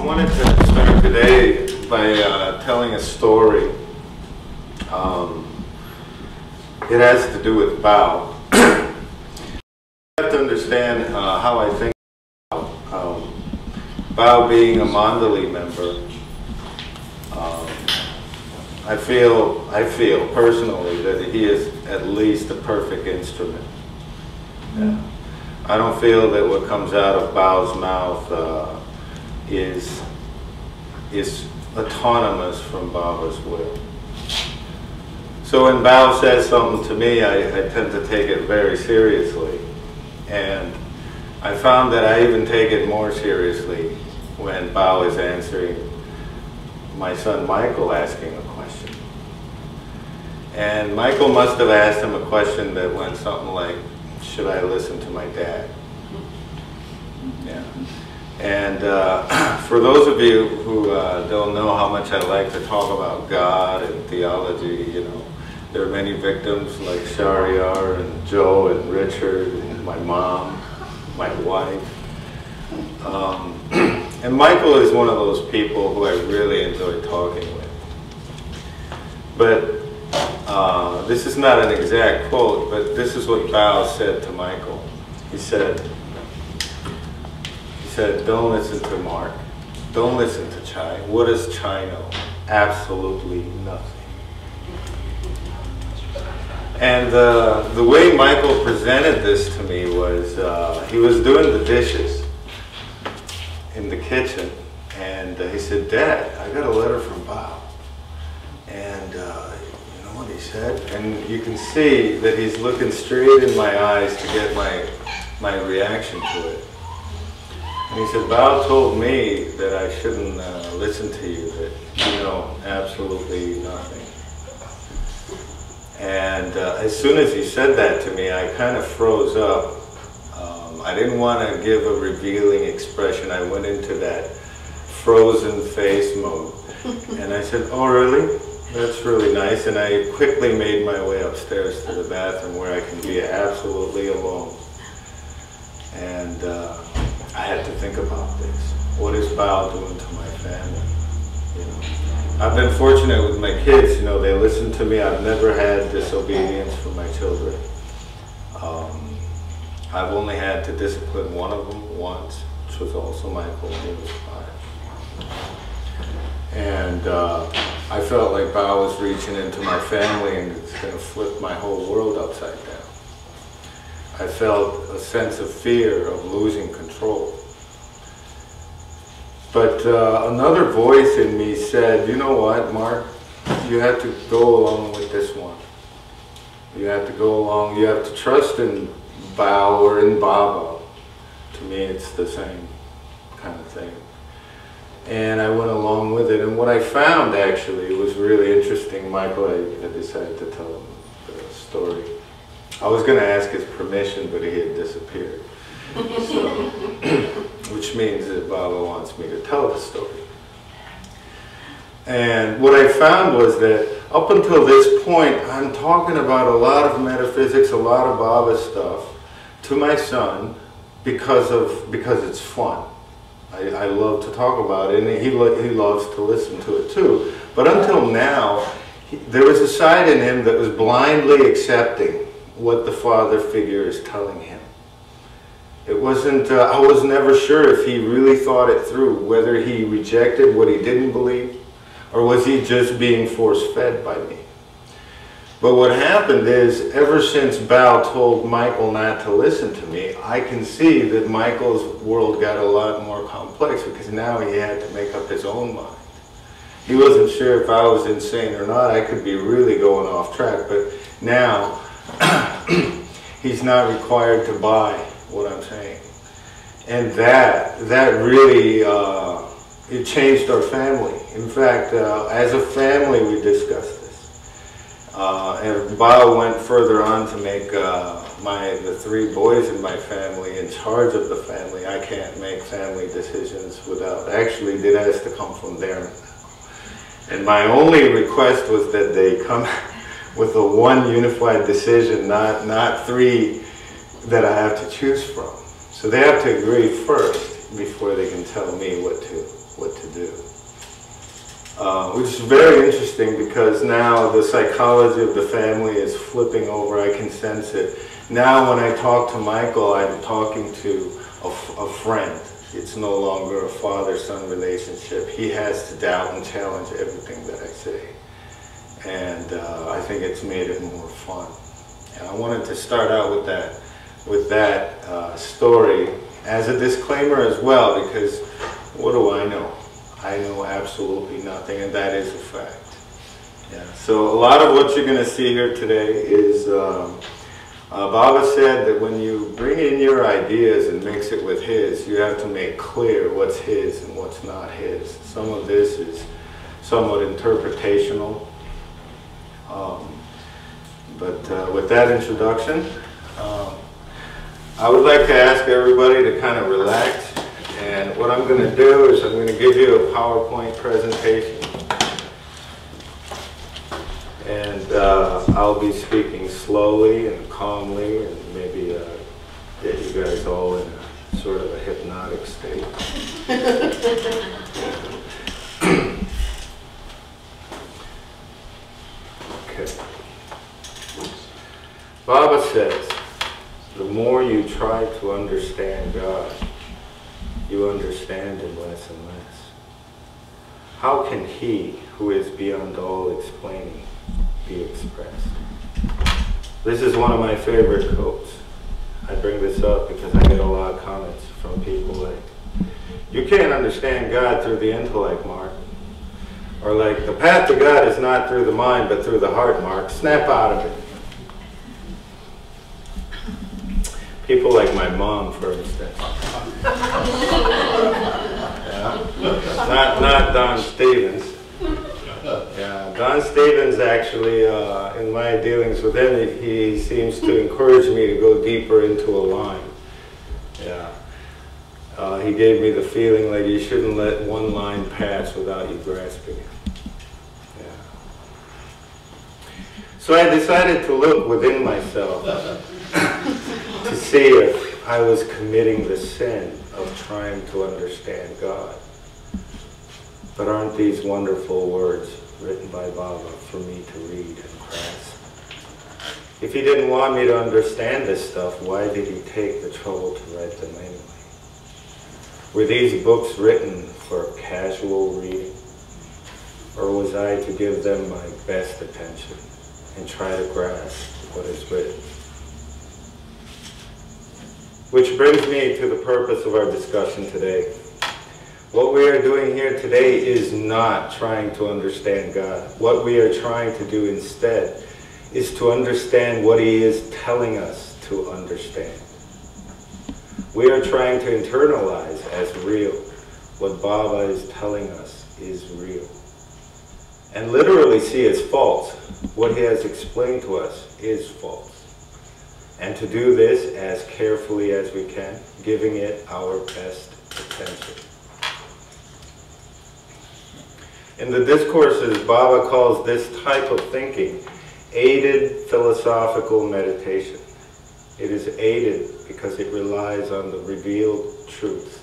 I wanted to start today by telling a story. It has to do with Bao. You have to understand how I think about Bao being a Mandali member. I feel personally that he is at least a perfect instrument. Yeah. I don't feel that what comes out of Bao's mouth is autonomous from Baba's will. So when Bao says something to me, I tend to take it very seriously. And I found that I even take it more seriously when Bao is answering my son Michael asking a question. And Michael must have asked him a question that went something like, should I listen to my dad? Yeah. And for those of you who don't know how much I like to talk about God and theology, you know, there are many victims like Shariar and Joe and Richard and my mom, my wife. And Michael is one of those people who I really enjoy talking with. But this is not an exact quote, but this is what Bao said to Michael. He said, don't listen to Mark, don't listen to Chai. What does Chai know? Absolutely nothing. And the way Michael presented this to me was, he was doing the dishes in the kitchen, and he said, Dad, I got a letter from Bao. And you know what he said? And you can see that he's looking straight in my eyes to get my reaction to it. And he said, Bao told me that I shouldn't listen to you, that you know absolutely nothing. And as soon as he said that to me, I kind of froze up. I didn't want to give a revealing expression. I went into that frozen face mode. And I said, oh really? That's really nice. And I quickly made my way upstairs to the bathroom where I can be absolutely alone. And I had to think about this. What is Bao doing to my family? You know, I've been fortunate with my kids. You know, they listen to me. I've never had disobedience from my children. I've only had to discipline one of them once, which was also Michael when he was 5. And I felt like Bao was reaching into my family and it's going to flip my whole world upside down. I felt a sense of fear of losing control. But another voice in me said, you know what, Mark, you have to go along with this one. You have to go along, you have to trust in Bao or in Baba. To me, it's the same kind of thing. And I went along with it. And what I found, actually, was really interesting. Michael, I decided to tell him the story. I was going to ask his permission, but he had disappeared. So, which means that Baba wants me to tell the story. And what I found was that up until this point, I'm talking about a lot of metaphysics, a lot of Baba stuff to my son because it's fun. I love to talk about it, and he loves to listen to it too. But until now, there was a side in him that was blindly accepting what the father figure is telling him. It wasn't, I was never sure if he really thought it through, whether he rejected what he didn't believe, or was he just being force-fed by me. But what happened is, ever since Bao told Michael not to listen to me, I can see that Michael's world got a lot more complex because now he had to make up his own mind. He wasn't sure if I was insane or not. I could be really going off track, but now he's not required to buy what I'm saying. And that really, it changed our family. In fact, as a family we discussed this. And Bao went further on to make the 3 boys in my family in charge of the family. I can't make family decisions without, actually it has to come from them. And my only request was that they come with a one unified decision, not 3 that I have to choose from. So they have to agree first. before they can tell me what to do. Which is very interesting because now the psychology of the family is flipping over. I can sense it. Now when I talk to Michael, I'm talking to a friend. It's no longer a father-son relationship. He has to doubt and challenge everything that I say. And I think it's made it more fun. And I wanted to start out with that story as a disclaimer as well, because what do I know? I know absolutely nothing, and that is a fact. Yeah. So a lot of what you're going to see here today is, Baba said that when you bring in your ideas and mix it with his, you have to make clear what's his and what's not his. Some of this is somewhat interpretational. But with that introduction, I would like to ask everybody to kind of relax. And what I'm going to do is I'm going to give you a PowerPoint presentation. And I'll be speaking slowly and calmly and maybe get you guys all in a sort of a hypnotic state. Okay. Baba says, the more you try to understand God, you understand him less and less. How can he, who is beyond all explaining, be expressed? This is one of my favorite quotes. I bring this up because I get a lot of comments from people like, you can't understand God through the intellect, Mark. Or like, the path to God is not through the mind, but through the heart, Mark. Snap out of it. People like my mom, for instance. Yeah. Not Don Stevens. Yeah, Don Stevens actually, in my dealings with him, he seems to encourage me to go deeper into a line. Yeah. He gave me the feeling like you shouldn't let one line pass without you grasping it. Yeah. So I decided to look within myself to see if I was committing the sin of trying to understand God. But aren't these wonderful words written by Baba for me to read and grasp? If he didn't want me to understand this stuff, why did he take the trouble to write them anyway? Were these books written for casual reading? Or was I to give them my best attention and try to grasp what is written? Which brings me to the purpose of our discussion today. What we are doing here today is not trying to understand God. What we are trying to do instead is to understand what he is telling us to understand. We are trying to internalize as real what Baba is telling us is real. And literally see as false what he has explained to us is false. And to do this as carefully as we can, giving it our best attention. In the discourses, Baba calls this type of thinking aided philosophical meditation. It is aided because it relies on the revealed truths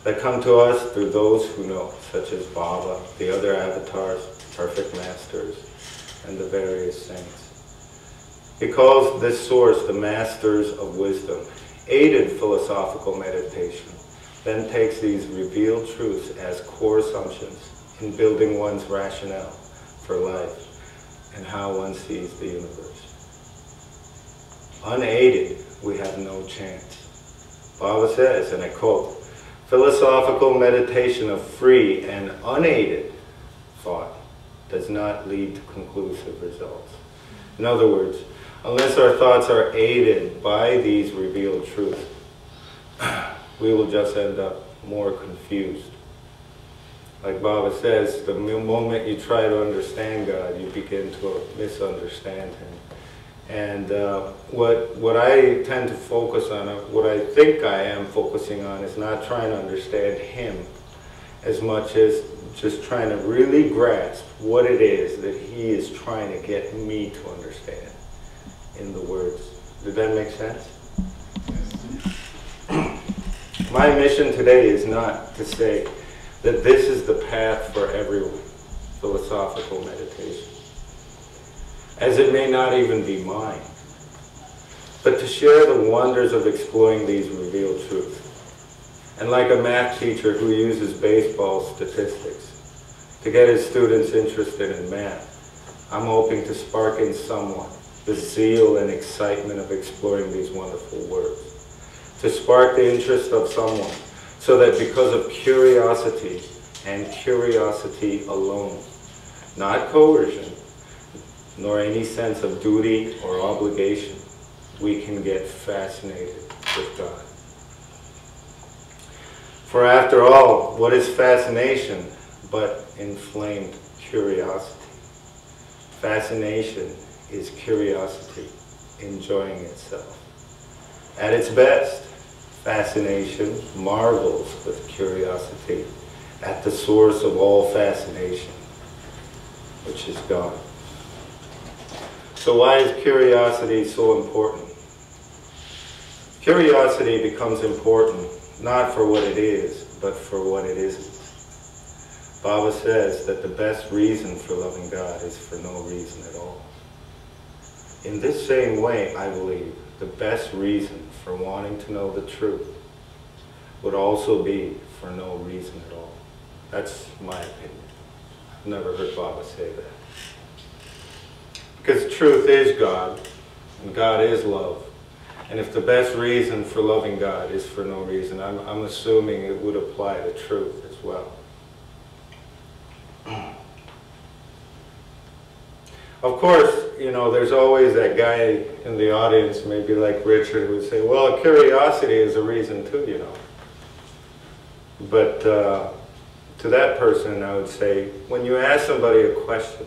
that come to us through those who know, such as Baba, the other avatars, perfect masters, and the various saints. He calls this source the masters of wisdom. Aided philosophical meditation then takes these revealed truths as core assumptions in building one's rationale for life and how one sees the universe. Unaided, we have no chance. Baba says, and I quote, philosophical meditation of free and unaided thought does not lead to conclusive results. In other words, unless our thoughts are aided by these revealed truths, we will just end up more confused. Like Baba says, the moment you try to understand God, you begin to misunderstand him. And what I tend to focus on, what I think I am focusing on, is not trying to understand him as much as just trying to really grasp what it is that he is trying to get me to understand in the words. Did that make sense? My mission today is not to say that this is the path for everyone, philosophical meditation, as it may not even be mine, but to share the wonders of exploring these revealed truths. And like a math teacher who uses baseball statistics to get his students interested in math, I'm hoping to spark in someone the zeal and excitement of exploring these wonderful words. To spark the interest of someone so that because of curiosity and curiosity alone, not coercion, nor any sense of duty or obligation, we can get fascinated with God. For after all, what is fascination but inflamed curiosity? Fascination is curiosity enjoying itself. At its best, fascination marvels with curiosity at the source of all fascination, which is God. So why is curiosity so important? Curiosity becomes important not for what it is, but for what it isn't. Baba says that the best reason for loving God is for no reason at all. In this same way, I believe, the best reason for wanting to know the truth would also be for no reason at all. That's my opinion. I've never heard Baba say that. Because truth is God, and God is love. And if the best reason for loving God is for no reason, I'm assuming it would apply to truth as well. Of course, you know, there's always that guy in the audience, maybe like Richard, who would say, well, curiosity is a reason too, you know. But to that person, I would say, when you ask somebody a question,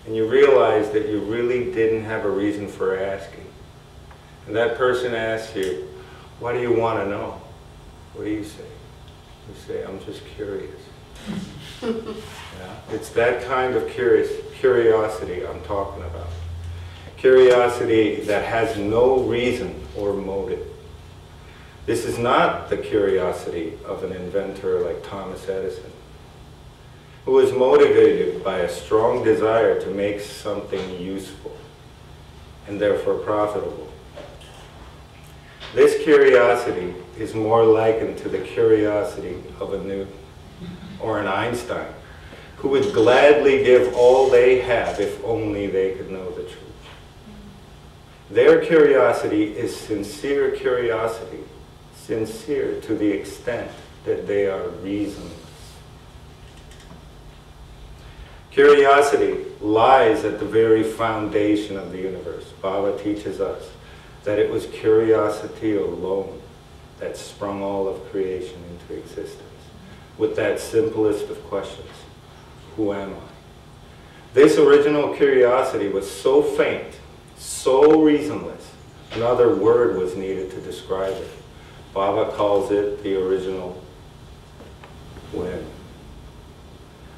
and you realize that you really didn't have a reason for asking, and that person asks you, what do you want to know? What do you say? You say, I'm just curious. Yeah? It's that kind of curiosity I'm talking about. Curiosity that has no reason or motive. This is not the curiosity of an inventor like Thomas Edison, who is motivated by a strong desire to make something useful and therefore profitable. This curiosity is more likened to the curiosity of a Newton or an Einstein, who would gladly give all they have if only they could know the truth. Their curiosity is sincere curiosity, sincere to the extent that they are reasonless. Curiosity lies at the very foundation of the universe. Baba teaches us that it was curiosity alone that sprung all of creation into existence, with that simplest of questions, who am I? This original curiosity was so faint, so reasonless, another word was needed to describe it. Baba calls it the original whim.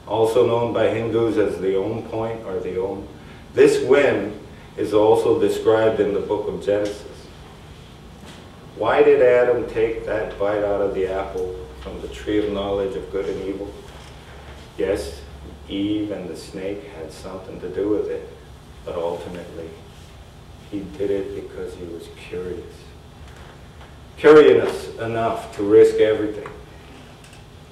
Also known by Hindus as the Om point or the Om. This whim is also described in the book of Genesis. Why did Adam take that bite out of the apple from the tree of knowledge of good and evil? Yes, Eve and the snake had something to do with it, but ultimately he did it because he was curious. Curious enough to risk everything